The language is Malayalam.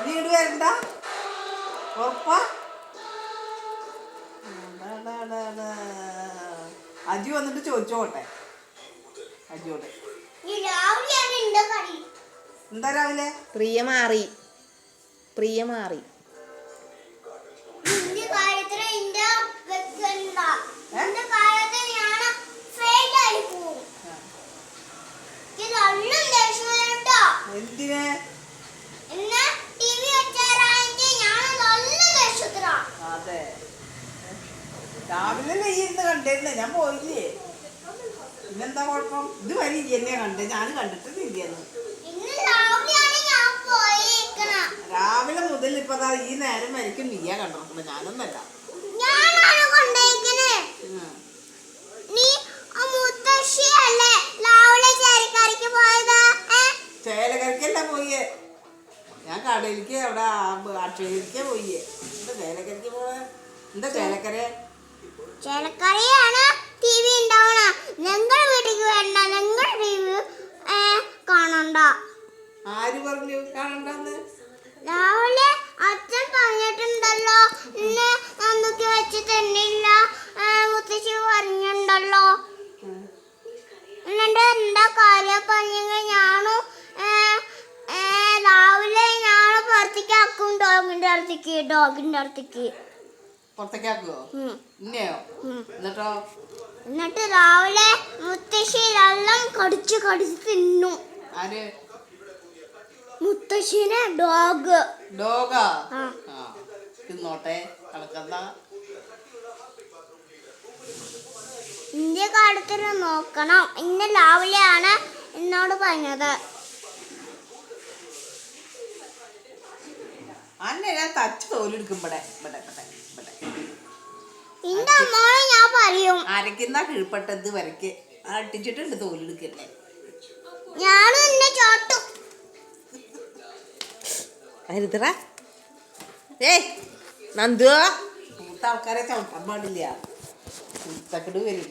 വീട് വരണ്ട ഉറപ്പാ. അജി വന്നിട്ട് ചോദിച്ചോട്ടെ അജിയോട്. എന്താ രാവിലെ? പ്രിയ മാറി. പ്രിയ മാറി. എന്തിനെ? അതെ രാവിലെ നീ ഇരുന്ന് കണ്ടിരുന്നേ, ഞാൻ പോയില്ലേ. പിന്നെന്താ കുഴപ്പം? ഇത് വരെ എന്നെ കണ്ടേ, ഞാൻ കണ്ടിട്ട് ഇല്ലെന്ന്. രാവിലെ മുതൽ ഇപ്പൊ ഈ നേരം വരയ്ക്കും നീയാ കണ്ടിട്ടുണ്ട്, ഞാനൊന്നല്ല. ചേലക്കരക്കല്ല പോയേ, ഞാൻ കടയിലേക്ക് അവിടെ അക്ഷയിലേക്ക് പോയേ. എന്താ ചേലക്കരക്ക് പോയെ? എന്താ ചേലക്കര? ചേലക്കരയാണ് ടി വി ഉണ്ടാവണ. ഞങ്ങൾ വീട്ടിലേക്ക് വരണ്ട, ഞങ്ങൾ ടി വി കാണണ്ട. ആര് പറഞ്ഞു കാണണ്ടെന്ന്? രാവിലെ അച്ഛൻ പറഞ്ഞിട്ടുണ്ടല്ലോ, ഇന്ന് നമുക്ക് വെച്ച് തന്നില്ല, മുത്തശ്ശി പറഞ്ഞിട്ടുണ്ടല്ലോ. എന്നിട്ട് എന്താ കാര്യം പറഞ്ഞെങ്കിൽ ഞാനും രാവിലെ ഞാൻ പുറത്തേക്കാക്കും. ഡോഗിന്റെ അടുത്തേക്ക് പുറത്തേക്കാക്കുവോ? ഇന്നെയോ? എന്നിട്ടോ? എന്നിട്ട് രാവിലെ മുത്തശ്ശി എല്ലാം കടിച്ച് തിന്നു. ആര്? മുത്തശ്ശിനെ. ഡോഗാ? തിന്നോട്ടെ, കണക്കെന്താ? ഇന്ത്യ കാലത്തിന് നോക്കണം. ഇന്ന് രാവിലെയാണ് എന്നോട് പറഞ്ഞത്. അന്നെ ഞാൻ തച്ച് തോലെടുക്കുമ്പോടെ എന്റെ അമ്മോട് ഞാൻ പറയും. അരക്കുന്ന കീഴ്പെട്ടത് വരയ്ക്ക് അട്ടിച്ചിട്ടുണ്ട് തോലെടുക്കല്ലേ. ഞാനും എന്നെ ചോട്ടും. നന്ദുവാ, മൂത്ത ആൾക്കാരെ ചവിട്ടാൻ പാടില്ല, തക്കട് വരും.